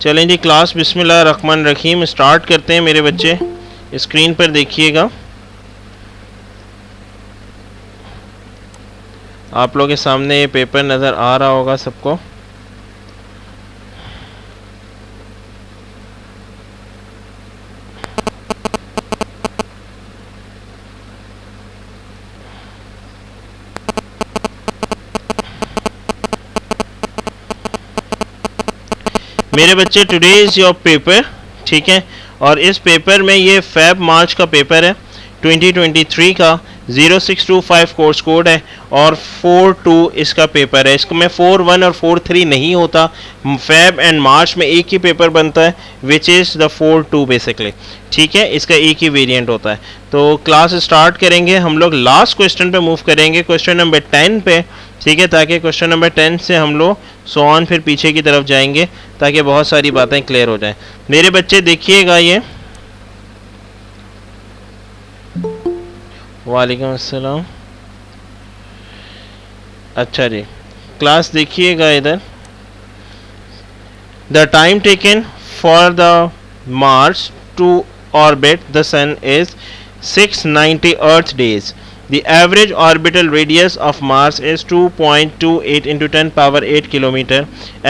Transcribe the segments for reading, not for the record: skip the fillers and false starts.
चलें जी क्लास बिस्मिल्लाह रहमान रहीम स्टार्ट करते हैं मेरे बच्चे। स्क्रीन पर देखिएगा, आप लोगों के सामने ये पेपर नज़र आ रहा होगा सबको। मेरे बच्चे टुडे इज़ योर पेपर, ठीक है। और इस पेपर में ये फेब मार्च का पेपर है 2023 का। 0625 कोर्स कोड है और 42 इसका पेपर है। इसको में 41 और 43 नहीं होता, फेब एंड मार्च में एक ही पेपर बनता है विच इज़ द 42 बेसिकली, ठीक है। इसका एक ही वेरिएंट होता है। तो क्लास स्टार्ट करेंगे हम लोग, लास्ट क्वेश्चन पे मूव करेंगे, क्वेश्चन नंबर 10 पे, ठीक है, ताकि क्वेश्चन नंबर 10 से हम लोग सॉन फिर पीछे की तरफ जाएंगे ताकि बहुत सारी बातें क्लियर हो जाएं। मेरे बच्चे देखिएगा ये, वालेकुम अस्सलाम। अच्छा जी, क्लास देखिएगा इधर। The time taken for the Mars to orbit the sun is 690 earth days. The average orbital radius of Mars is 2.28 into 10 power 8 kilometer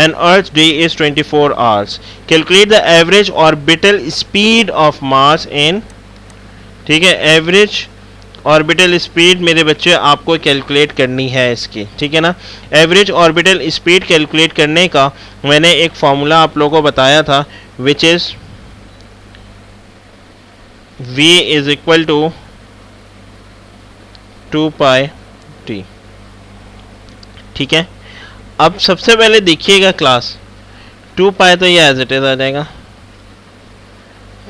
and Earth's day is 24 hours. Calculate the average orbital speed of Mars in, ठीक है, average orbital speed मेरे बच्चे आपको calculate करनी है इसकी, ठीक है ना। एवरेज ऑर्बिटल स्पीड कैलकुलेट करने का मैंने एक फॉर्मूला आप लोगों को बताया था which is v is equal to 2 pi T, ठीक है। अब सबसे पहले देखिएगा क्लास, 2 पाई तो ये एज इट इज आ जाएगा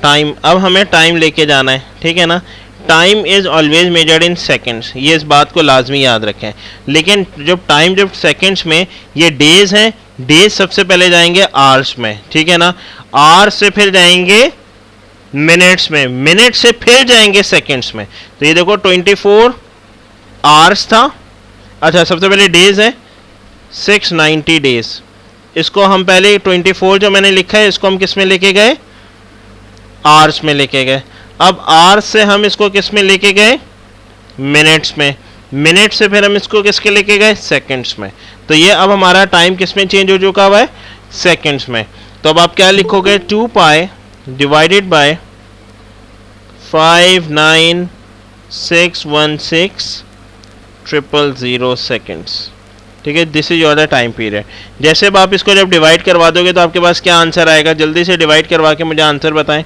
टाइम। अब हमें टाइम लेके जाना है, ठीक है ना। Time is always measured in seconds, ये इस बात को लाजमी याद रखें। लेकिन जब सेकेंड्स में ये डेज हैं, डेज सबसे पहले जाएंगे आवर्स में, ठीक है ना। आवर्स से फिर जाएंगे मिनट्स में, मिनट से फिर जाएंगे सेकेंड्स में। तो ये देखो 24 आवर्स था। अच्छा, सबसे पहले डेज है 690 डेज। इसको हम पहले 24 जो मैंने लिखा है इसको हम किस में लेके गए, आवर्स में लेके गए। अब आवर्स से हम इसको किस में लेके गए, मिनट्स में। मिनट से फिर हम इसको किसके लेके गए, सेकंड्स में। तो ये अब हमारा टाइम किस में चेंज हो चुका हुआ है, सेकंड्स में। तो अब आप क्या लिखोगे, 2 पाई डिवाइडेड बाय 5961600 सेकेंड्स, ठीक है। This is your the time period. जैसे अब आप इसको जब डिवाइड करवा दोगे तो आपके पास क्या आंसर आएगा, जल्दी से डिवाइड करवा के मुझे आंसर बताएं।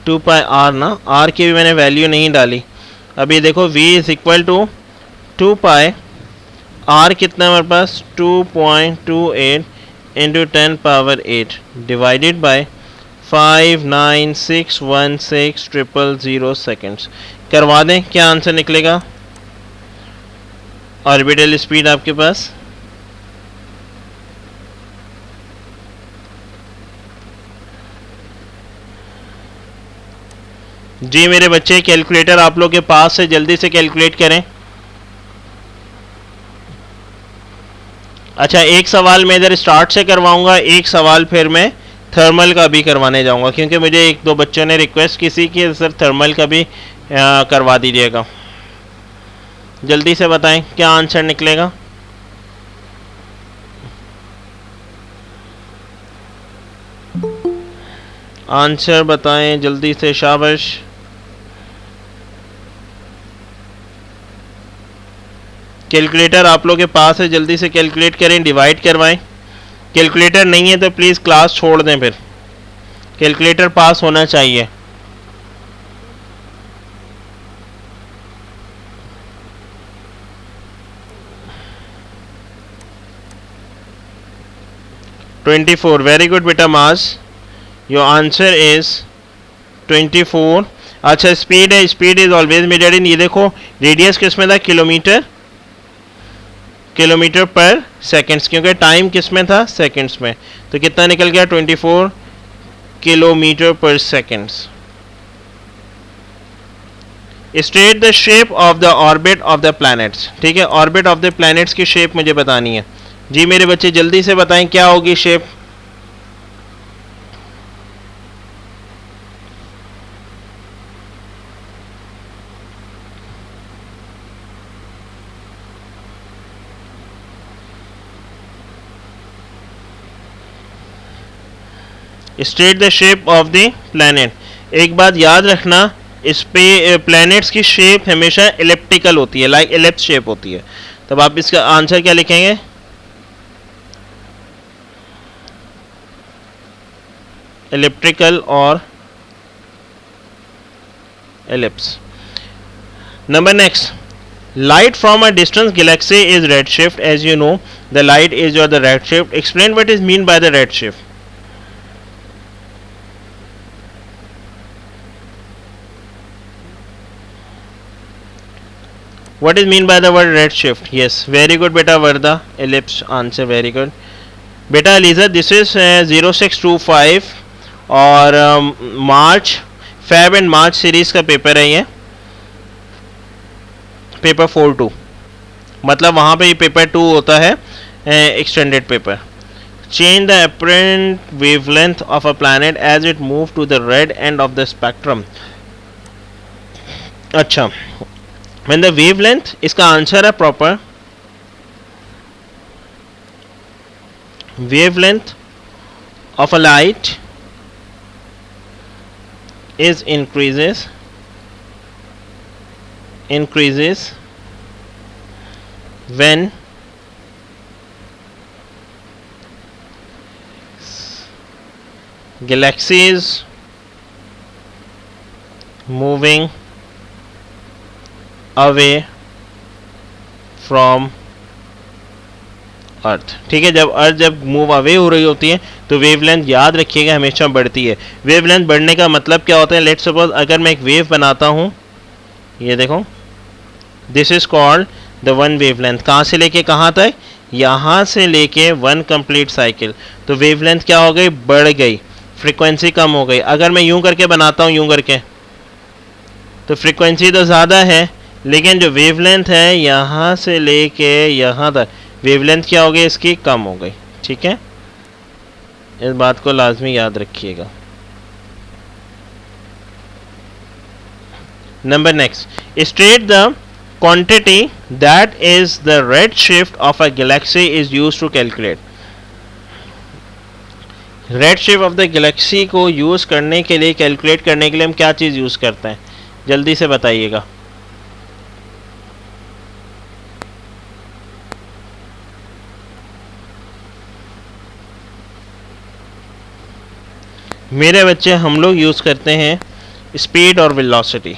टू पाई आर ना, आर की भी मैंने वैल्यू नहीं डाली। अब ये देखो v is equal to 2 pi R कितना है हमारे पास, 2.28 into 10 power 8 divided by 5961600 seconds. करवा दें, क्या आंसर निकलेगा। ऑर्बिटल स्पीड आपके पास जी मेरे बच्चे, कैलकुलेटर आप लोग के पास है, जल्दी से कैलकुलेट करें। अच्छा, एक सवाल मैं इधर स्टार्ट से करवाऊंगा, एक सवाल फिर मैं थर्मल का भी करवाने जाऊंगा, क्योंकि मुझे एक दो बच्चों ने रिक्वेस्ट की कि सर थर्मल का भी करवा दीजिएगा। जल्दी से बताएं क्या आंसर निकलेगा। आंसर बताएं जल्दी से, शाबाश। कैलकुलेटर आप लोग के पास है, जल्दी से कैलकुलेट करें, डिवाइड करवाएं। कैलकुलेटर नहीं है तो प्लीज़ क्लास छोड़ दें, फिर कैलकुलेटर पास होना चाहिए। $24, वेरी गुड बेटा मास, योर आंसर इज 24। अच्छा, स्पीड है, speed is always measured in, ये देखो रेडियस किस में था, किलोमीटर पर सेकंड्स, क्योंकि टाइम किस में था, सेकंड्स में। तो कितना निकल गया, 24 किलोमीटर पर seconds. State the shape of the orbit of the planets. ठीक है, ऑर्बिट ऑफ द प्लैनेट्स की शेप मुझे बतानी है। जी मेरे बच्चे जल्दी से बताएं क्या होगी shape. State the shape of the planet. एक बात याद रखना, इस पे प्लैनेट्स की शेप हमेशा एलिप्टिकल होती है, लाइक एलिप्स शेप होती है। तब आप इसका आंसर क्या लिखेंगे? एलिप्टिकल और ellipse. Number next, light from a distant galaxy is redshift. As you know, the light is your the redshift. Explain what is mean by the redshift. What is mean by the word redshift? Yes, very good beta Varda. Ellipse answer, very good. Beta Lisa, this is 0625 और मार्च Feb and March series का paper है ये, paper 4-2, मतलब वहाँ पे ये paper 2 होता है extended paper. Change the apparent wavelength of a planet as it move to the red end of the spectrum. अच्छा, व्हेन द वेवलेंथ, इसका आंसर है proper wavelength of a light is increases when galaxies moving away from अर्थ। ठीक है, जब अर्थ जब move away हो रही होती है तो वेवलेंथ याद रखिएगा हमेशा बढ़ती है। वेवलेंथ बढ़ने का मतलब क्या होता है? लेट्स सपोज अगर मैं एक वेव बनाता हूँ, ये देखो, this is called the one wavelength. कहाँ से लेके कहाँ तक? यहाँ से लेके वन कंप्लीट साइकिल। तो वेवलेंथ क्या हो गई? बढ़ गई, फ्रीक्वेंसी कम हो गई। अगर मैं यूं करके बनाता हूँ, यूं करके, तो फ्रीक्वेंसी तो ज़्यादा है, लेकिन जो वेवलेंथ है यहाँ से लेके यहाँ तक, वेवलेंथ क्या हो गई इसकी? कम हो गई। ठीक है, इस बात को लाजमी याद रखिएगा। Number next, state the quantity that is the red shift of a galaxy is used to calculate. Red shift of the galaxy को यूज करने के लिए, कैलकुलेट करने के लिए हम क्या चीज यूज करते हैं? जल्दी से बताइएगा। मेरे बच्चे, हम लोग यूज़ करते हैं स्पीड और वेलोसिटी।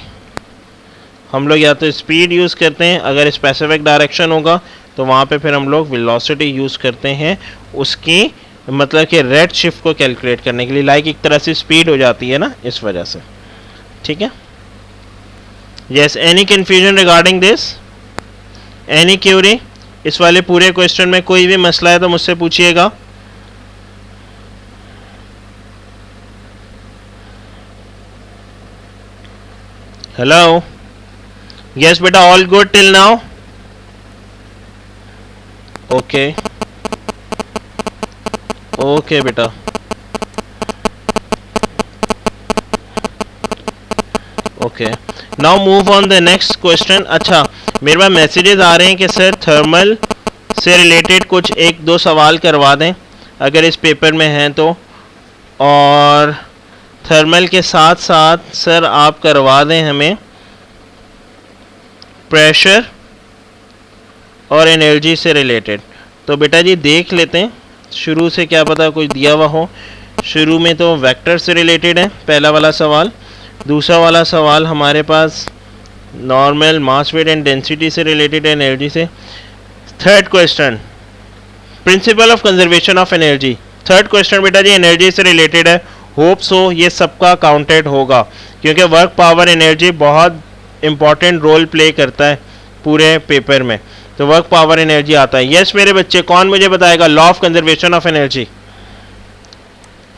हम लोग या तो स्पीड यूज़ करते हैं, अगर स्पेसिफिक डायरेक्शन होगा तो वहाँ पे फिर हम लोग वेलोसिटी यूज़ करते हैं, उसकी मतलब कि रेड शिफ्ट को कैलकुलेट करने के लिए। लाइक एक तरह से स्पीड हो जाती है ना, इस वजह से। ठीक है, yes, any confusion regarding this? Any Curie? इस वाले पूरे क्वेश्चन में कोई भी मसला है तो मुझसे पूछिएगा। Hello? Yes, beta, all good till now? Okay. Okay, beta. Okay. Now move on the next question. अच्छा, मेरे पास मैसेजेस आ रहे हैं कि सर थर्मल से रिलेटेड कुछ 1-2 सवाल करवा दें अगर इस पेपर में हैं तो, और थर्मल के साथ साथ सर आप करवा दें हमें प्रेशर और एनर्जी से रिलेटेड। तो बेटा जी देख लेते हैं शुरू से, क्या पता कुछ दिया हुआ हो। शुरू में तो वेक्टर से रिलेटेड है पहला वाला सवाल। दूसरा वाला सवाल हमारे पास normal mass weight and density से रिलेटेड है, एनर्जी से। Third question, principle of conservation of energy. Third question बेटा जी एनर्जी से रिलेटेड है। होप सो ये सबका काउंटेड होगा, क्योंकि वर्क पावर एनर्जी बहुत इंपॉर्टेंट रोल प्ले करता है पूरे पेपर में। तो वर्क पावर एनर्जी आता है। यस मेरे बच्चे, कौन मुझे बताएगा law of conservation of energy?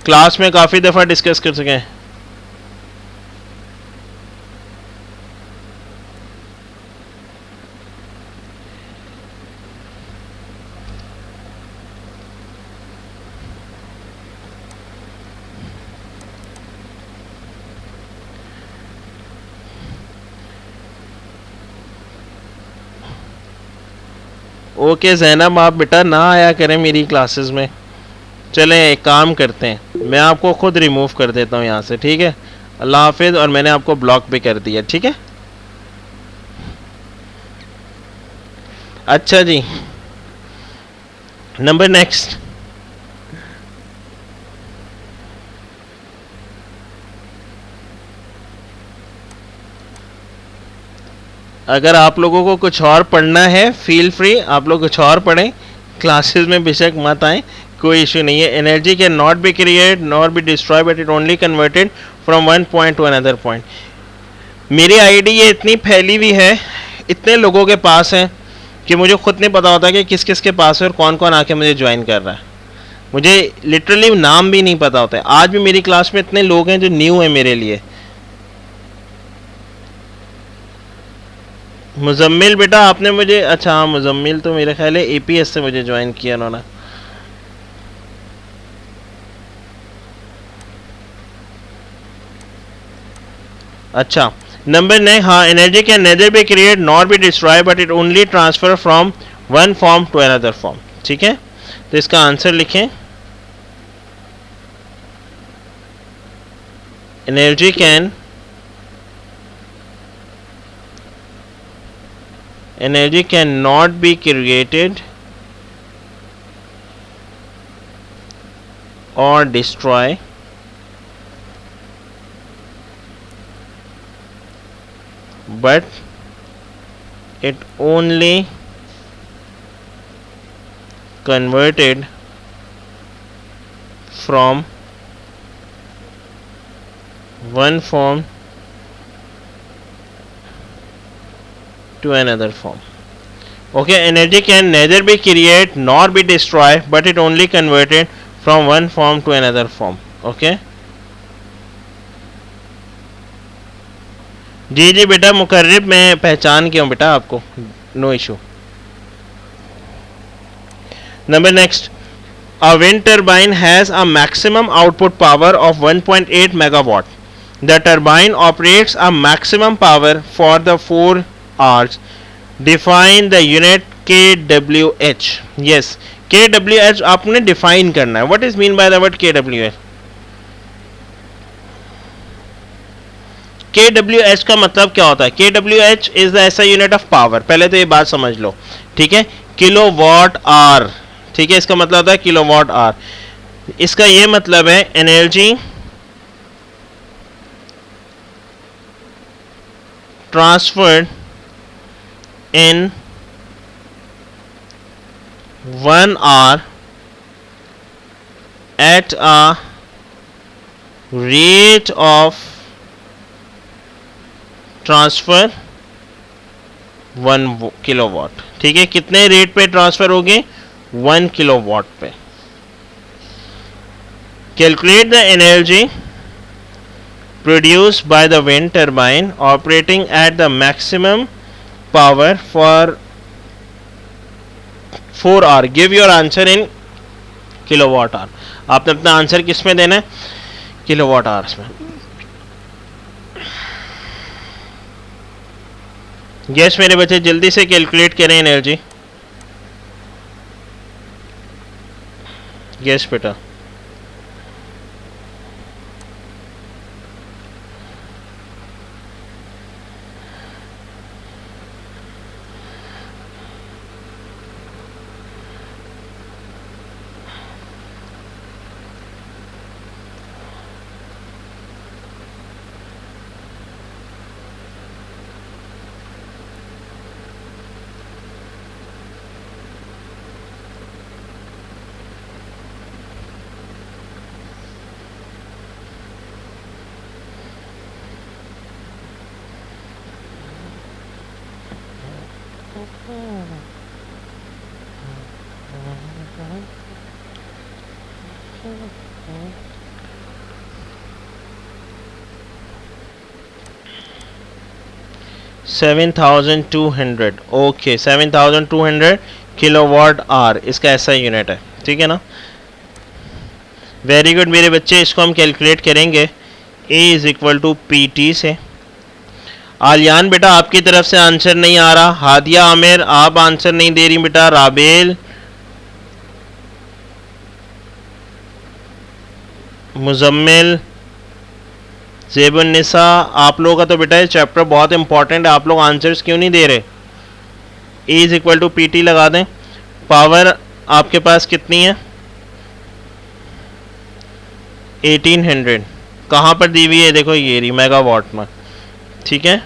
Class में काफ़ी दफ़ा डिस्कस कर सके हैं। ओके जैनब, आप बेटा ना आया करें मेरी क्लासेस में। चलें एक काम करते हैं, मैं आपको खुद रिमूव कर देता हूँ यहाँ से, ठीक है। अल्लाह हाफिज़। और मैंने आपको ब्लॉक भी कर दिया, ठीक है। अच्छा जी, नंबर नेक्स्ट। अगर आप लोगों को कुछ और पढ़ना है फील फ्री, आप लोग कुछ और पढ़ें, क्लासेस में बेशक मत आएँ, कोई इशू नहीं है। Energy can not B create not be destroy but it only converted from one point two another point. मेरी आईडी ये इतनी फैली हुई है, इतने लोगों के पास है कि मुझे खुद नहीं पता होता कि किस किस के पास है और कौन कौन आके मुझे ज्वाइन कर रहा है। मुझे लिटरली नाम भी नहीं पता होता है। आज भी मेरी क्लास में इतने लोग हैं जो न्यू है मेरे लिए। मुजम्मिल बेटा आपने मुझे, अच्छा हाँ मुजम्मिल तो मेरे ख्याल है एपीएस से मुझे ज्वाइन किया उन्होंने। अच्छा नंबर 9, हाँ energy can neither be create not be destroy but it only transfer from one form to another form. ठीक है, तो इसका आंसर लिखें, energy can not be created और destroy but it only converted from one form to another form. Okay, energy can neither be created nor be destroyed but it only converted from one form to another form. Okay, जी जी बेटा मुकर्रिब, मैं पहचान गया हूँ बेटा आपको, no issue. Number next, a wind turbine has a maximum output power of 1.8 megawatt. The turbine operates a maximum power for the 4 hours. Define the unit KWH। Yes, KWH आपने डिफाइन करना है। What is mean by the word KWH? KWH का मतलब क्या होता है? KWH is the SI unit of power, पहले तो ये बात समझ लो, ठीक है। किलो वॉट आवर, ठीक है, इसका मतलब होता है किलो वॉट आवर। इसका ये मतलब है energy transferred in 1 hour at a rate of transfer 1 kilowatt. ठीक है, कितने रेट पे ट्रांसफर होगी? 1 किलोवाट पे। Calculate the energy produced by the wind turbine operating at the maximum power for 4 hour. Give your answer in kilowatt hour. आपने अपना answer किस में देना है? किलोवाट आवर्स में। यस मेरे बच्चे, जल्दी से कैलकुलेट करें एनर्जी। यस बेटा, $7,200। ओके, 7,200 किलोवाट आवर इसका ऐसा यूनिट है, ठीक है ना। वेरी गुड मेरे बच्चे, इसको हम कैलकुलेट करेंगे। A is equal to PT से। आलियान बेटा आपकी तरफ से आंसर नहीं आ रहा। हादिया आमिर आप आंसर नहीं दे रही बेटा। राबेल, मुजम्मिल, ज़ेबुन्निसा, आप लोगों का तो बेटा ये चैप्टर बहुत इंपॉर्टेंट है, आप लोग आंसर्स क्यों नहीं दे रहे? E is equal to P T लगा दें। पावर आपके पास कितनी है? 1800। कहाँ पर दी हुई है? देखो ये रही मेगावाट में, ठीक है।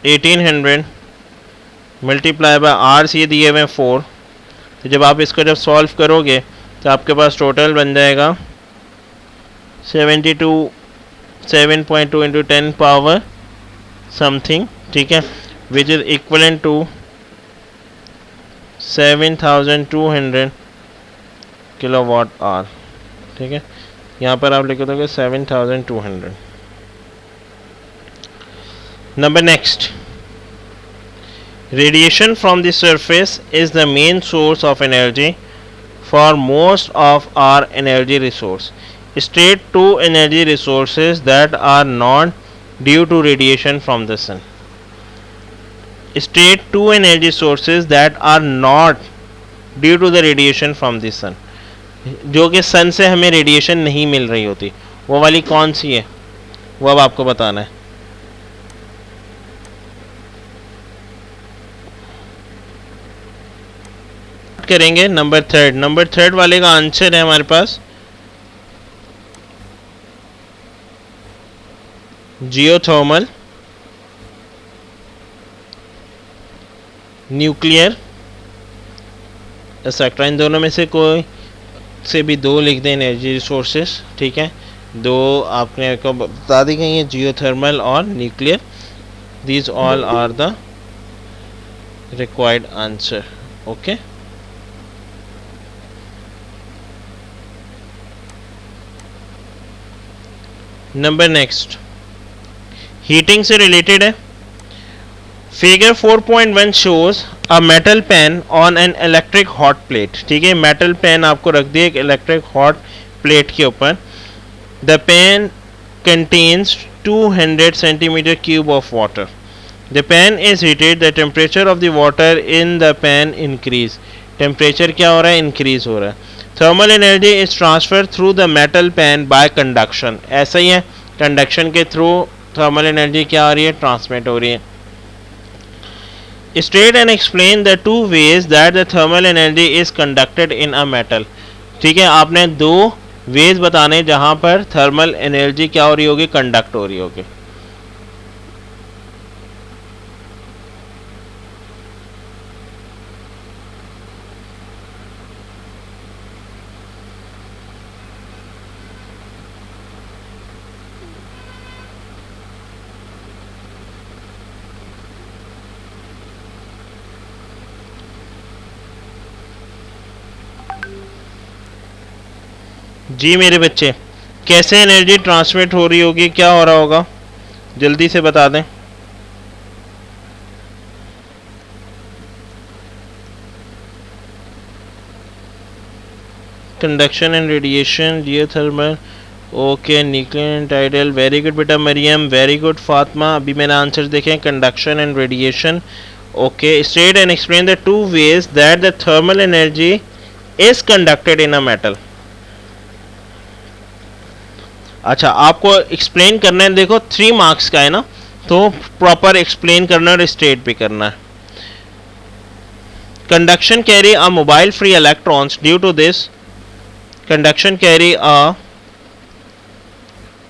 1800 मल्टीप्लाई बाय आर्स ये दिए हुए हैं 4। तो जब आप इसको जब सॉल्व करोगे तो आपके पास टोटल बन जाएगा 7.2 इंटू 10 पावर समथिंग, ठीक है, which is equivalent to 7200 kilowatt hour, ठीक है। यहाँ पर आप लिख दोगे 7200। Number next, radiation from the surface is the main source of energy for most of our energy resource. State two energy resources that are not due to radiation from the sun. State two energy sources that are not due to the radiation from the sun. जो कि सन से हमें radiation नहीं मिल रही होती, वो वाली कौन सी है, वो अब आपको बताना है। करेंगे नंबर थर्ड वाले का आंसर है हमारे पास जियोथर्मल, न्यूक्लियर, एक्सेट्रा। इन दोनों में से कोई से भी दो लिख दें एनर्जी रिसोर्सेस, ठीक है। दो आपने को बता दी गई है, जियोथर्मल और nuclear. These all are the required answer, okay. Number next, heating से रिलेटेड है। Figure 4.1 shows a metal pan on an electric hot plate, ठीक है। मेटल पेन आपको रख दिया एक इलेक्ट्रिक हॉट प्लेट के ऊपर। The pan contains 200 centimetre cube of water. The pan is heated, the temperature of the water in the pan increase. Temperature क्या हो रहा है? इंक्रीज हो रहा है। Thermal energy is transfer through the metal pan by conduction. ऐसा ही है, कंडक्शन के थ्रू थर्मल एनर्जी क्या हो रही है? ट्रांसमिट हो रही है। State and explain the two ways that the thermal energy is conducted in a metal, ठीक है। आपने दो वेज बताने जहां पर थर्मल एनर्जी क्या हो रही होगी? कंडक्ट हो रही होगी। जी मेरे बच्चे, कैसे एनर्जी ट्रांसमिट हो रही होगी, क्या हो रहा होगा, जल्दी से बता दें। Conduction and radiation, geothermal, okay, nuclear, tidal. Very good बेटा मरियम, वेरी गुड फातिमा। अभी मैंने आंसर देखे, conduction and radiation, okay. State and explain the two ways that the thermal energy is conducted in a metal. अच्छा, आपको explain करना है, देखो 3 marks का है ना, तो प्रॉपर एक्सप्लेन करना और स्टेट भी करना है। Conduction carry a mobile free electrons, due to this conduction carry a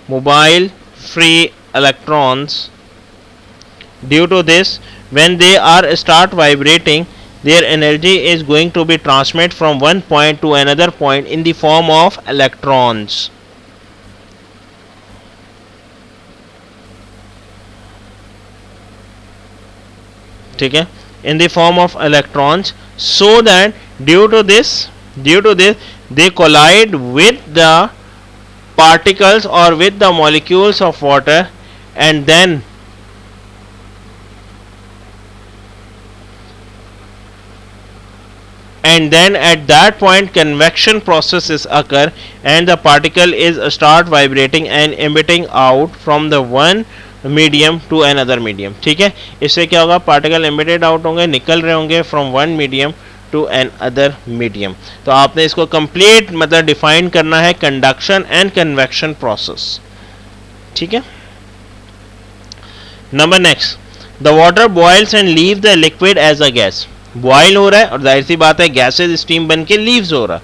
mobile free electrons, due to this when they are start vibrating, their energy is going to be transmitted from one point to another point in the form of electrons. ठीक है, in the form of electrons, so that due to this they collide with the particles or with the molecules of water, and then and then at that point convection processes occur and the particle is start vibrating and emitting out from the one medium to another medium. ठीक है, इससे क्या होगा, particle emitted out होंगे, निकल रहे होंगे from one medium to another medium. तो आपने इसको complete मतलब define करना है conduction and convection process. ठीक है. Number next, the water boils and leaves the liquid as a gas. Boil हो रहा है और जाहिर सी बात है गैसेज स्टीम बन के लीव्स हो रहा है.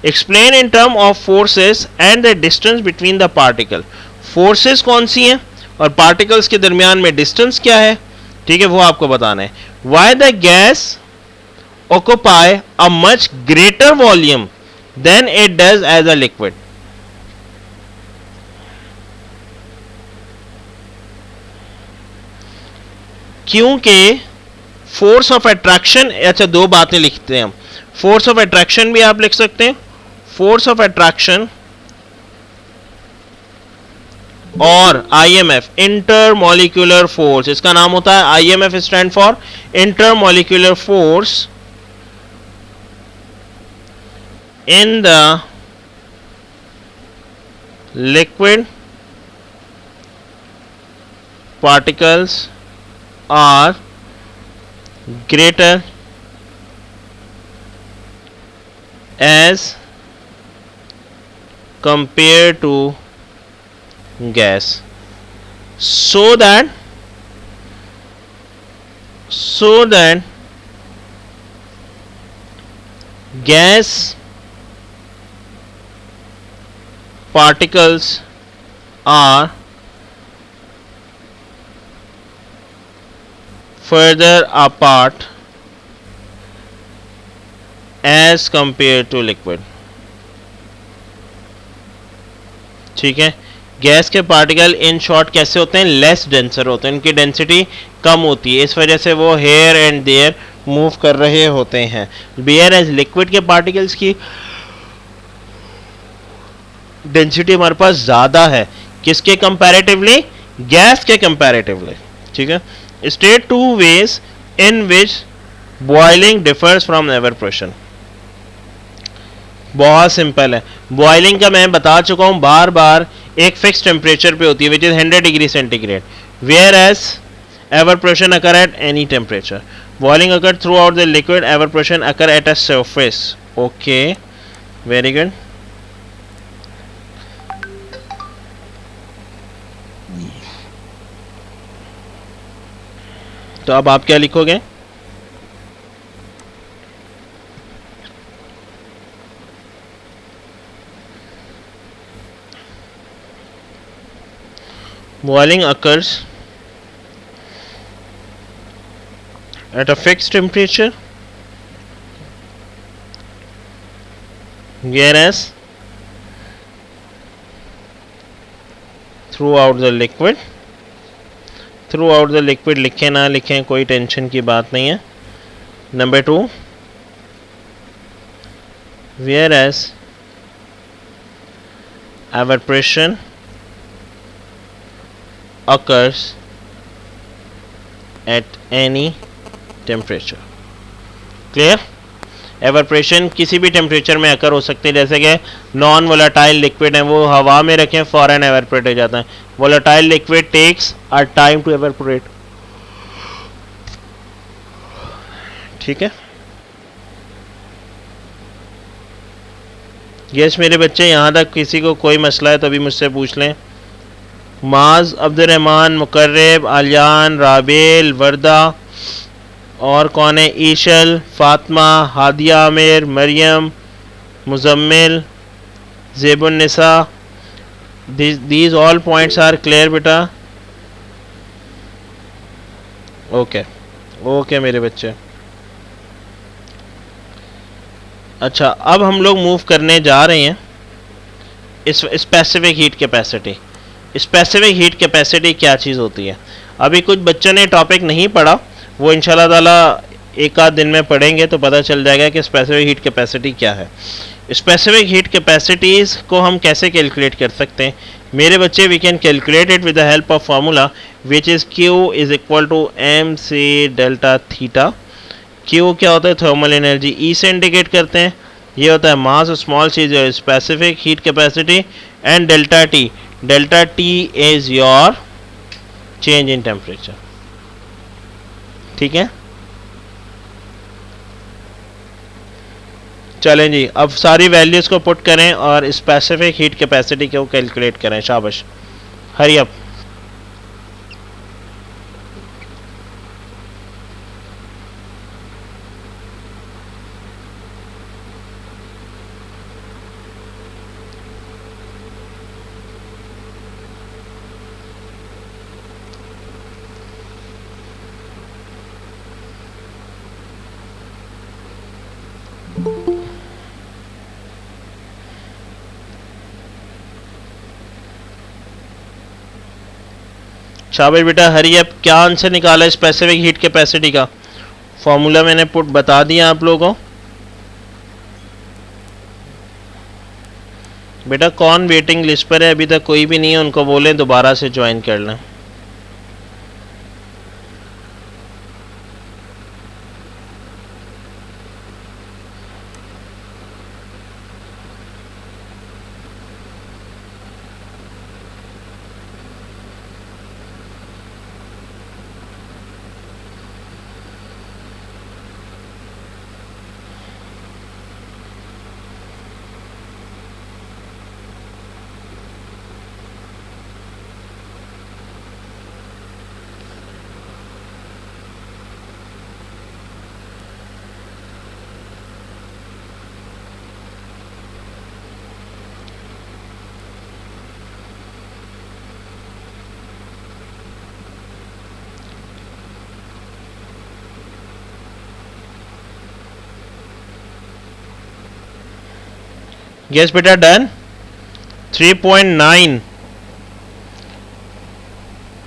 Explain in term of forces and the distance between the particle. Forces कौन सी हैं और पार्टिकल्स के दरमियान में डिस्टेंस क्या है, ठीक है, वो आपको बताना है. Why the gas occupy a much greater volume than it does as a liquid. क्योंकि फोर्स ऑफ अट्रैक्शन, अच्छा दो बातें लिखते हैं हम, फोर्स ऑफ अट्रैक्शन भी आप लिख सकते हैं, फोर्स ऑफ अट्रैक्शन और आईएमएफ इंटरमॉलिक्यूलर फोर्स, इसका नाम होता है IMF stand for intermolecular force in the liquid particles are greater as compared to gas, so that gas particles are further apart as compared to liquid. ठीक है, gas के particle in short कैसे होते हैं, लेस डेंसर होते हैं, उनकी density कम होती है, इस वजह से वो हेयर एंड देयर मूव कर रहे होते हैं. बियर एज लिक्विड के पार्टिकल्स की डेंसिटी हमारे पास ज़्यादा है, किसके कंपैरेटिवली, गैस के कंपैरेटिवली. ठीक है. State two ways in which boiling differs from evaporation. बहुत सिंपल है. बॉइलिंग का मैं बता चुका हूँ बार बार, एक फिक्स टेम्परेचर पे होती है which is 100 degree centigrade, where as evaporation occur at any temperature. Boiling occur throughout the liquid, evaporation occur at a surface. Okay, very good. तो अब आप क्या लिखोगे, boiling occurs at a fixed temperature, whereas throughout the liquid लिखें ना लिखें कोई tension की बात नहीं है. Number 2, whereas evaporation occurs at any temperature. Clear. Evaporation किसी भी टेम्परेचर में अकर हो सकते हैं, जैसे कि नॉन वोलेटाइल लिक्विड है वो हवा में रखें फॉरन एवरप्रेट हो जाता है. Volatile liquid takes a time to evaporate. ठीक है. यस मेरे बच्चे, यहाँ तक किसी को कोई मसला है तो अभी मुझसे पूछ लें. माज, अब्दुल रहमान, मुकर्रब, आलियान, राबेल, वर्दा और कौन है, Ishal, Fatima, Hadia, Aamir, Mariyam, Muzammil, Zebunnisa. these all points are clear बेटा. ओके मेरे बच्चे. अच्छा, अब हम लोग मूव करने जा रहे हैं इस specific heat capacity. Specific heat capacity क्या चीज़ होती है, अभी कुछ बच्चों ने टॉपिक नहीं पढ़ा, वो इंशाल्लाह ताला एक आध दिन में पढ़ेंगे तो पता चल जाएगा कि स्पेसिफिक हीट कैपेसिटी क्या है. स्पेसिफिक हीट कैपेसिटीज़ को हम कैसे कैलकुलेट कर सकते हैं मेरे बच्चे. We can calculate it with the help of formula which is Q is equal to m c delta theta. Q क्या होता है? Thermal energy. ई से इंडिकेट करते हैं, ये होता है मास, स्मॉल चीज specific heat capacity, and delta T is your change in temperature. ठीक है, चलें जी, अब सारी वैल्यूज को पुट करें और स्पेसिफिक हीट कैपेसिटी को कैलकुलेट करें। शाबाश, हरी अप। शाबाश बेटा, हरी अप। क्या आंसर निकाला स्पेसिफिक हीट कैपेसिटी का? फॉर्मूला मैंने पुट बता दिया आप लोगों को। बेटा कौन वेटिंग लिस्ट पर है? अभी तक कोई भी नहीं है, उनको बोलें दोबारा से ज्वाइन कर लें। यस बेटा, डन। 3.9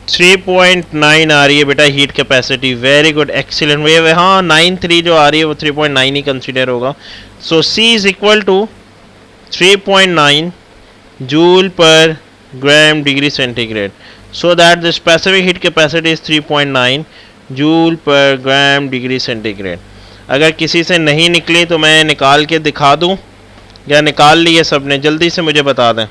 3.9 आ रही है बेटा heat capacity. Very good, excellent way. हाँ 9.3 जो आ रही है वो 3.9 ही कंसीडर होगा। So C is equal to 3.9 joule per gram degree centigrade. So that the specific heat capacity is 3.9 joule per gram degree centigrade. अगर किसी से नहीं निकली तो मैं निकाल के दिखा दूं, या निकाल लिए सबने? जल्दी से मुझे बता दें।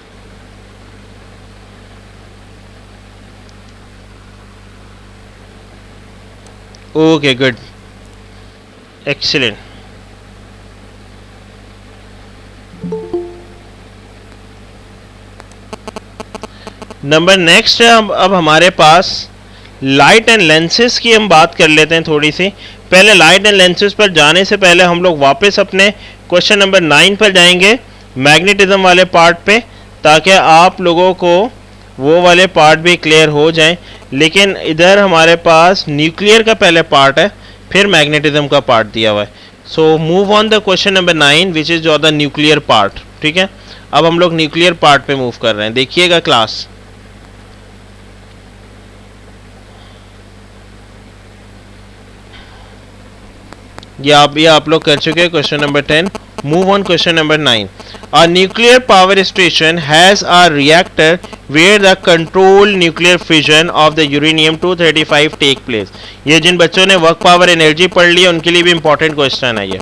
Okay good, excellent. Number next है, अब हमारे पास लाइट एंड लेंसेज की हम बात कर लेते हैं थोड़ी सी। पहले लाइट एंड लेंसेज पर जाने से पहले हम लोग वापस अपने क्वेश्चन नंबर 9 पर जाएंगे, मैग्नेटिज्म वाले पार्ट पे, ताकि आप लोगों को वो वाले पार्ट भी क्लियर हो जाएं। लेकिन इधर हमारे पास न्यूक्लियर का पहले पार्ट है, फिर मैग्नेटिज्म का पार्ट दिया हुआ है। So move on the question number 9 which is the nuclear part. ठीक है, अब हम लोग न्यूक्लियर पार्ट पे मूव कर रहे हैं। देखिएगा क्लास, ये आप लोग कर चुके हैं question number 10। Move on question number 9। A nuclear power station has a reactor where the control nuclear fission of the uranium 235 take place. ये जिन बच्चों ने वर्क पावर एनर्जी पढ़ ली है उनके लिए भी इंपॉर्टेंट क्वेश्चन है ये।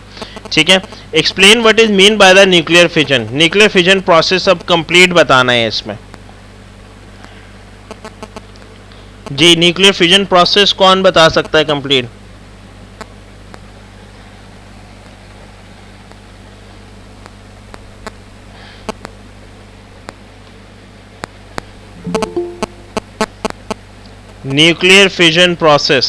ठीक है, explain what is mean by the nuclear fission. Nuclear fission process अब कंप्लीट बताना है इसमें जी। न्यूक्लियर फिजन प्रोसेस कौन बता सकता है complete? Nuclear fission process,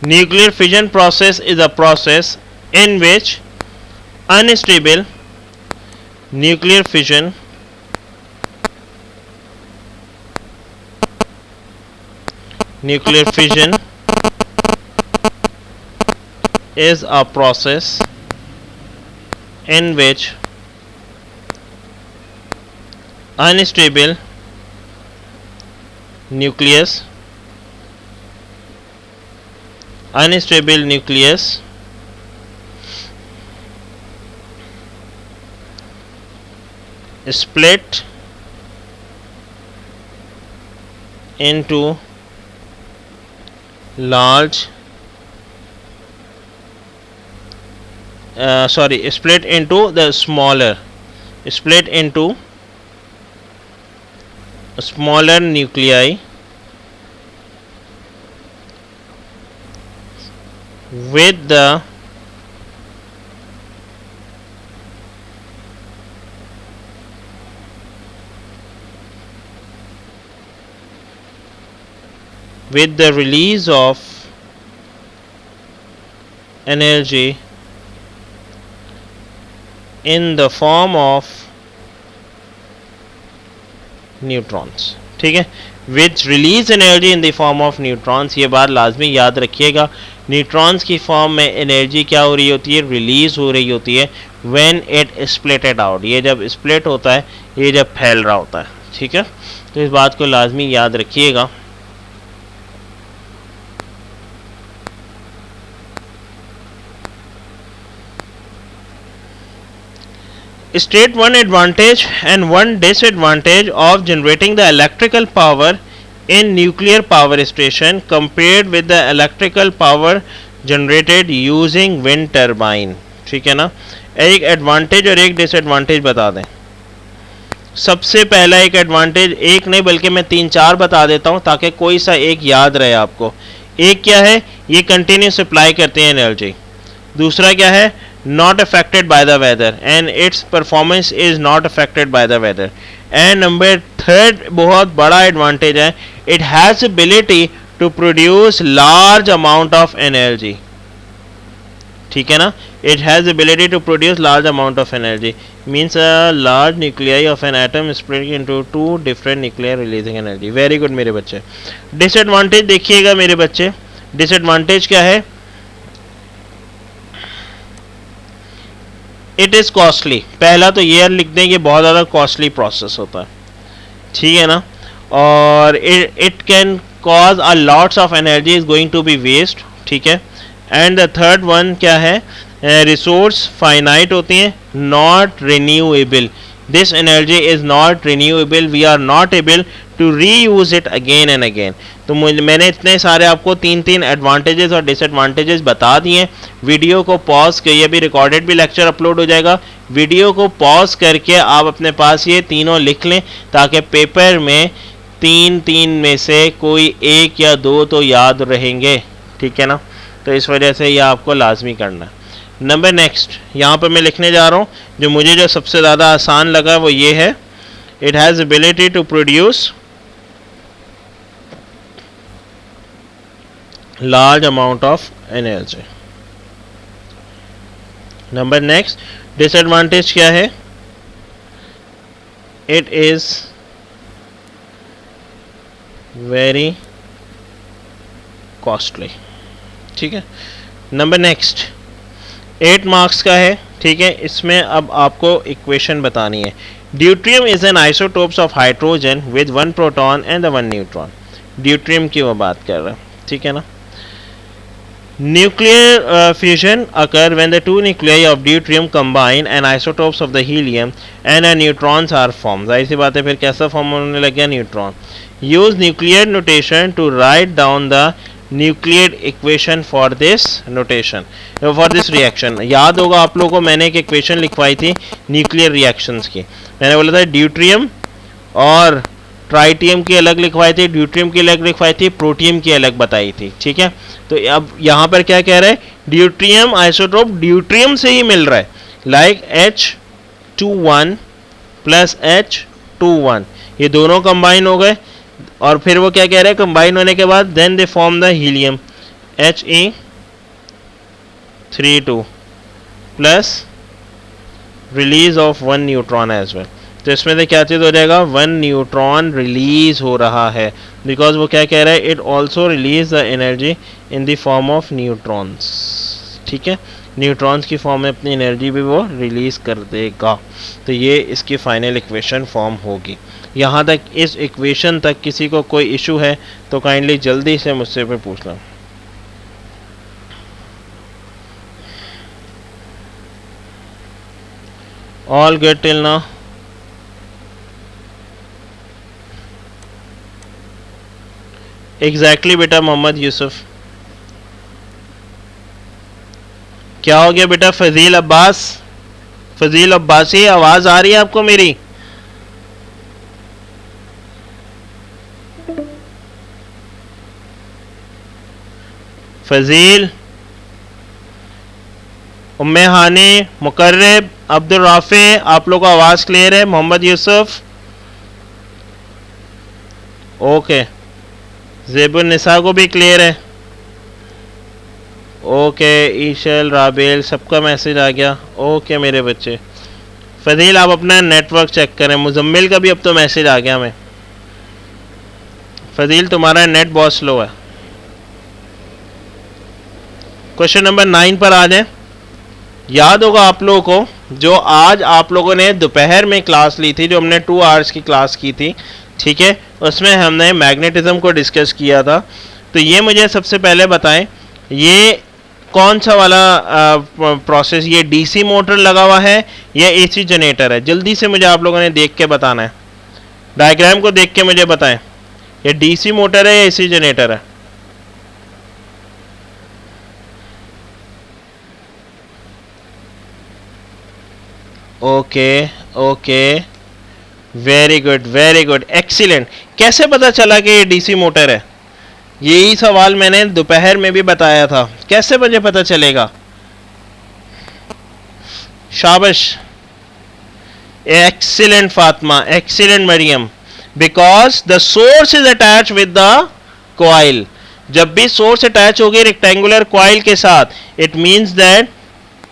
nuclear fission process is a process in which unstable nuclear fission is a process in which unstable nucleus split into large split into the smaller nuclei with the release of energy in the form of neutrons. ठीक है, विच release energy in the form of neutrons. ये बात लाजमी याद रखिएगा. Neutrons की form में energy क्या हो रही होती है, रिलीज हो रही होती है व्हेन इट स्प्लिटेड आउट. ये जब स्प्लिट होता है, ये जब फैल रहा होता है. ठीक है, तो इस बात को लाजमी याद रखिएगा. State one advantage and one disadvantage of generating the electrical power in nuclear power station compared with the electrical power generated using wind turbine. ठीक है ना, एक एडवांटेज और एक डिसएडवांटेज बता दें. सबसे पहला एक एडवांटेज, एक नहीं बल्कि मैं 3-4 बता देता हूं ताकि कोई सा एक याद रहे आपको. एक क्या है, ये कंटिन्यूस सप्लाई करते हैं एनर्जी. दूसरा क्या है, not affected by the weather and its performance is not affected by the weather. And number third बहुत बड़ा advantage है, it has ability to produce large amount of energy. ठीक है ना, it has ability to produce large amount of energy means a large nuclei of an atom split into two different nuclei releasing energy. Very good मेरे बच्चे. Disadvantage देखिएगा मेरे बच्चे, disadvantage क्या है, इट इज़ कॉस्टली. पहला तो ये लिख दें कि बहुत ज़्यादा कॉस्टली प्रोसेस होता है. ठीक है ना, और it can cause a lots of energy is going to be waste. ठीक है, एंड द थर्ड वन क्या है, रिसोर्स फाइनाइट होती हैं, not renewable. This energy is not renewable, we are not able to reuse it again and again. तो मैंने इतने सारे आपको 3 एडवांटेजेस और डिसएडवांटेजेस बता दिए. वीडियो को पॉज करिए, अभी रिकॉर्डेड भी लेक्चर अपलोड हो जाएगा. वीडियो को पॉज करके आप अपने पास ये तीनों लिख लें ताकि पेपर में 3 में से कोई 1 या 2 तो याद रहेंगे. ठीक है ना, तो इस वजह से ये आपको लाजमी करना है. नंबर नेक्स्ट यहाँ पर मैं लिखने जा रहा हूँ, जो सबसे ज़्यादा आसान लगा वो ये है, it has ability to produce large amount of energy. Number next disadvantage क्या है, it is very costly. ठीक है. नंबर नेक्स्ट 8 मार्क्स का है. ठीक है, इसमें अब आपको इक्वेशन बतानी है. Deuterium is an isotopes of hydrogen with 1 proton and 1 neutron. Deuterium की वो बात कर रहे हैं. ठीक है ना, nuclear fusion occur when the two nuclei of deuterium combine and isotopes of the helium and a neutrons are formed. जाहिर सी बात है, फिर कैसा फॉर्म होने लग गया, neutron. use nuclear notation to write down the nuclear equation for this notation for this reaction. याद होगा आप लोगों को मैंने एक इक्वेशन लिखवाई थी न्यूक्लियर रिएक्शंस की. मैंने बोला था ड्यूट्रियम और ट्राइटियम की अलग लिखवाई थी, ड्यूट्रियम की अलग लिखवाई थी, प्रोटियम की अलग बताई थी. ठीक है, तो अब यहाँ पर क्या कह रहा है, ड्यूट्रियम आइसोटोप ड्यूट्रियम से ही मिल रहा है, लाइक H21 प्लस H21, ये दोनों कंबाइन हो गए. और फिर वो क्या कह रहे हैं, कंबाइन होने के बाद then they form the helium He32 plus release of 1 neutron as well. तो इसमें से क्या चीज़ हो जाएगा, 1 न्यूट्रॉन रिलीज हो रहा है, बिकॉज वो क्या कह रहा है, it also release the energy in the form of neutrons. ठीक है, न्यूट्रॉन्स की फॉर्म में अपनी एनर्जी भी वो रिलीज कर देगा. तो ये इसकी फाइनल इक्वेशन फॉर्म होगी. यहाँ तक इस इक्वेशन तक किसी को कोई इशू है तो काइंडली जल्दी से मुझसे पे पूछना. All good till now. Exactly बेटा मोहम्मद यूसुफ। क्या हो गया बेटा फजील अब्बास? फजील अब्बासी, आवाज आ रही है आपको मेरी? फजील, उम्मे हानी, मुकर्रब, अब्दुल राफे, आप लोगों को आवाज क्लियर है? मोहम्मद यूसुफ ओके, ज़ेबुन निसा को भी क्लियर है? ओके, ईशल, राबेल, सबका मैसेज आ गया। ओके मेरे बच्चे। फजील आप अपना नेटवर्क चेक करें। मुजम्मिल का भी अब तो मैसेज आ गया हमें। फजील तुम्हारा नेट बहुत स्लो है। क्वेश्चन नंबर 9 पर आ जाए। याद होगा आप लोगों को, जो आज आप लोगों ने दोपहर में क्लास ली थी, जो हमने 2 आवर्स की क्लास की थी, ठीक है, उसमें हमने मैग्नेटिज्म को डिस्कस किया था। तो ये मुझे सबसे पहले बताएं, ये कौन सा वाला प्रोसेस, ये डीसी मोटर लगा हुआ है या एसी जनरेटर है? जल्दी से मुझे आप लोगों ने देख के बताना है। डायग्राम को देख के मुझे बताएं, ये डीसी मोटर है या एसी जनरेटर है? Okay okay, very good very good, excellent. कैसे पता चला कि ये डीसी मोटर है? यही सवाल मैंने दोपहर में भी बताया था। कैसे मुझे पता चलेगा? शाबाश, excellent Fatima, excellent Maryam. Because the source is attach with the coil. जब भी सोर्स अटैच होगी रेक्टेंगुलर कॉइल के साथ, it means that,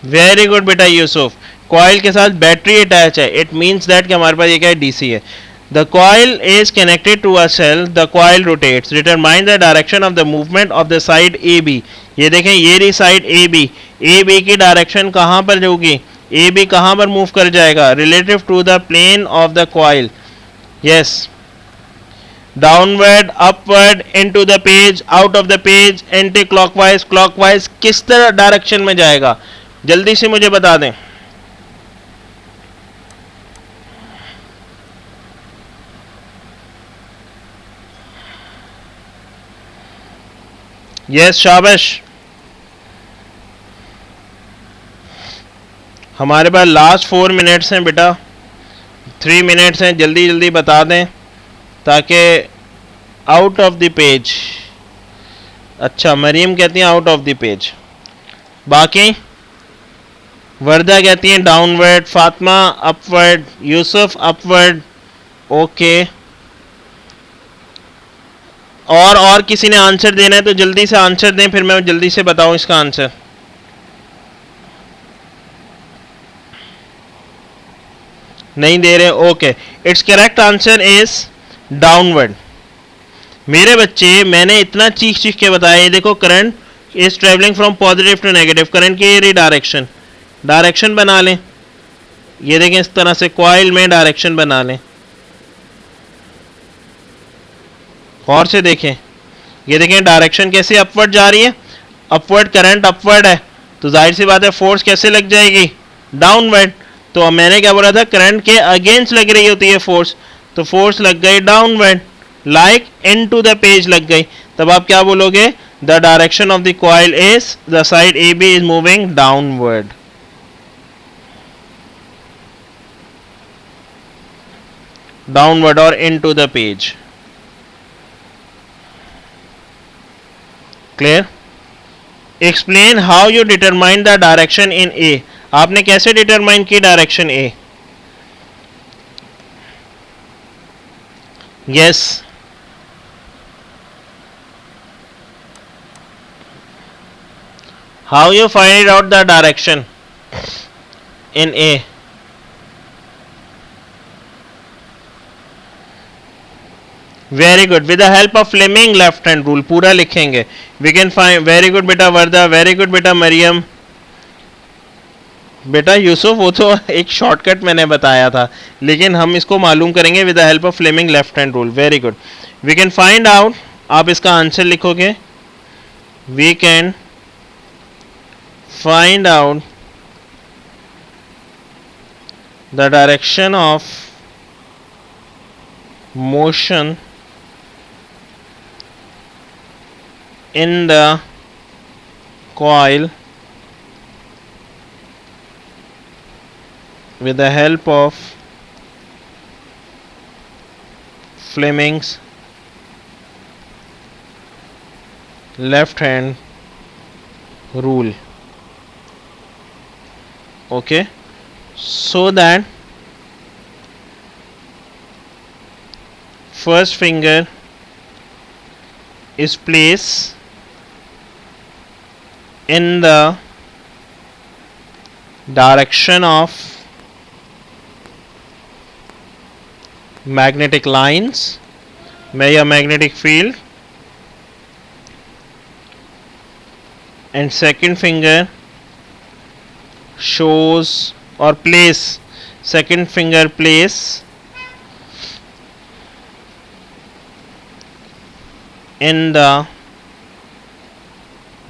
very good बेटा यूसुफ, कॉइल के साथ बैटरी अटैच है, इट मींस दैट कि हमारे पास ये क्या है, डीसी है। The coil is connected to a cell. The coil rotates. Determine the direction of the movement of the side AB. ये देखें, ये रही साइड AB। AB की डायरेक्शन कहाँ पर होगी? AB कहाँ पर मूव कर जाएगा? Relative to the plane of the coil. Yes. Downward, upward, into the page, out of the page, anti-clockwise, clockwise, किस तरह डायरेक्शन में जाएगा? जल्दी से मुझे बता दें। यस शाबाश। हमारे पास लास्ट 4 मिनट्स हैं बेटा, 3 मिनट्स हैं, जल्दी जल्दी बता दें ताकि आउट ऑफ द पेज। अच्छा, मरीम कहती हैं आउट ऑफ द पेज, बाकी वर्दा कहती हैं downward, Fatima upward, Yusuf upward. Okay, और किसी ने आंसर देना है तो जल्दी से आंसर दें, फिर मैं जल्दी से बताऊं इसका आंसर। नहीं दे रहे? Okay, it's correct answer is downward. मेरे बच्चे, मैंने इतना चीख चीख के बताया। ये देखो, current is travelling from positive to negative. Current की ये डायरेक्शन, डायरेक्शन बना लें। ये देखें, इस तरह से कॉइल में डायरेक्शन बना लें। और से देखें, ये देखें डायरेक्शन कैसे अपवर्ड जा रही है। अपवर्ड, करंट अपवर्ड है तो जाहिर सी बात है फोर्स कैसे लग जाएगी? डाउनवर्ड। तो अब मैंने क्या बोला था, करंट के अगेंस्ट लग रही होती है फोर्स, तो फोर्स लग गई downward, like into the page लग गई। तब आप क्या बोलोगे? The direction of the coil is, the side A B is moving downward. Downward और into the page. Clear? Explain how you determine the direction in A. आपने कैसे determine की direction A? Yes, how you find out the direction in A? Very good, with the help of Fleming left hand rule. पूरा लिखेंगे। We can find, very good बेटा वर्दा, very good बेटा मरियम। बेटा यूसुफ, वो तो एक शॉर्टकट मैंने बताया था, लेकिन हम इसको मालूम करेंगे with the help of Fleming left hand rule. Very good. We can find out, आप इसका आंसर लिखोगे, we can find out the direction of motion in the coil with the help of Fleming's left hand rule. Okay, so that first finger is placed in the direction of magnetic lines या magnetic field, and second finger shows or place second finger place in the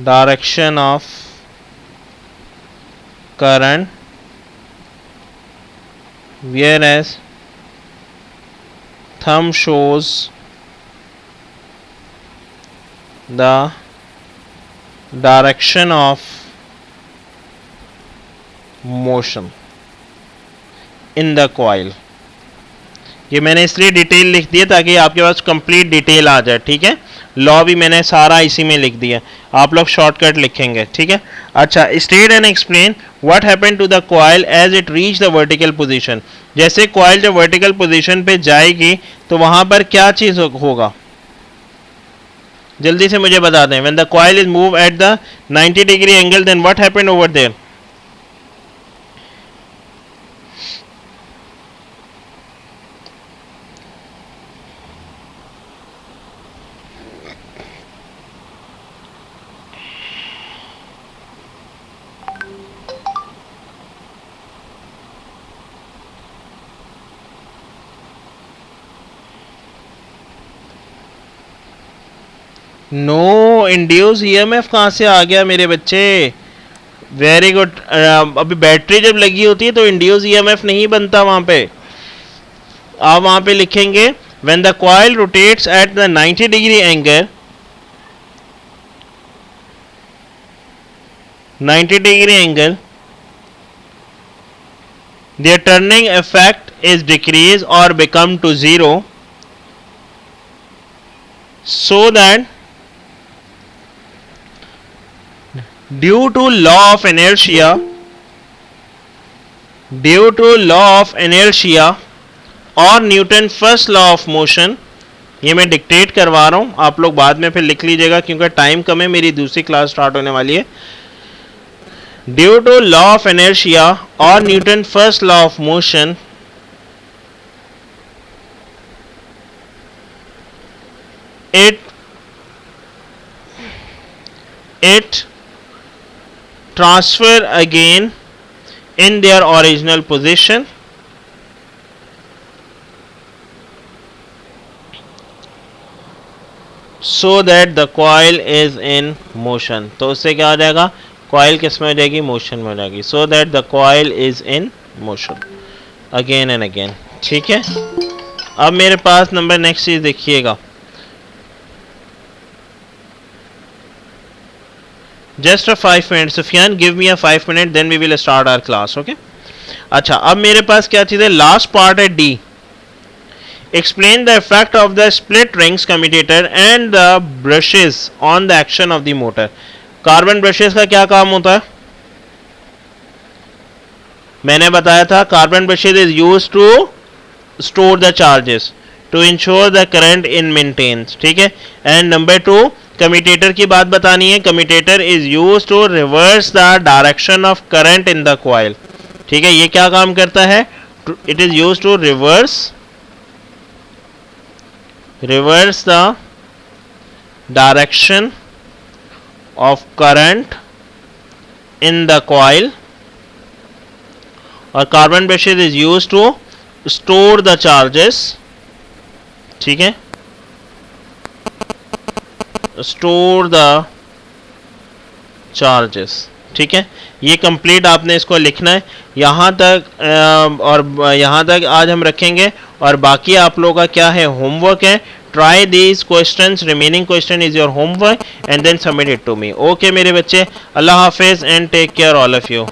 direction of current, whereas thumb shows the direction of motion in the coil. ये मैंने इसलिए detail लिख दिया ताकि आपके पास complete detail आ जाए, ठीक है. लॉ भी मैंने सारा इसी में लिख दिया, आप लोग शॉर्टकट लिखेंगे, ठीक है. अच्छा, state and explain what happened to the coil as it reach the vertical position. जैसे कॉइल जब वर्टिकल पोजीशन पे जाएगी तो वहां पर क्या चीज होगा, जल्दी से मुझे बता दें. When the coil is move at the 90 degree angle then what happened over there. No, induce EMF कहाँ से आ गया मेरे बच्चे. Very good. अभी बैटरी जब लगी होती है तो इंड्यूस ईएमएफ नहीं बनता वहां पे. आप वहां पे लिखेंगे when the coil rotates eight the 90 degree angle, 90 degree angle, their turning effect is decrease or become to zero, so that due to law of inertia और Newton first law of motion, ये मैं dictate करवा रहा हूं, आप लोग बाद में फिर लिख लीजिएगा क्योंकि टाइम कम है, मेरी दूसरी क्लास स्टार्ट होने वाली है. Due to law of inertia और Newton first law of motion, it transfer again in their original position so that the coil is in motion. तो उससे क्या हो जाएगा, कॉइल किस में हो जाएगी, मोशन में हो जाएगी. so that the coil is in motion again and again. ठीक है. अब मेरे पास नंबर नेक्स्ट चीज देखिएगा. Just a 5 minutes. Sufyan, give me a 5 minute, then we will start our class. Okay? अच्छा, अब मेरे पास क्या चीज़ है, लास्ट पार्ट है D. Explain the effect of the split rings commutator and the brushes on the action of the motor. Carbon brushes का क्या काम होता है, मैंने बताया था. Carbon brushes is used to store the charges to ensure the current in maintenance. ठीक है. एंड नंबर 2, कम्यूटेटर की बात बतानी है. Commutator is used to reverse the direction of current in the coil. ठीक है. ये क्या काम करता है, it is used to reverse the direction of current in the coil, और carbon brushes is used to store the charges. ठीक है. Store the charges. ठीक है. ये कंप्लीट आपने इसको लिखना है यहाँ तक, और यहाँ तक आज हम रखेंगे. और बाकी आप लोगों का क्या है, होमवर्क है try these questions, remaining question is your homework, and then submit it to me. Okay मेरे बच्चे, अल्लाह हाफिज and take care all of you.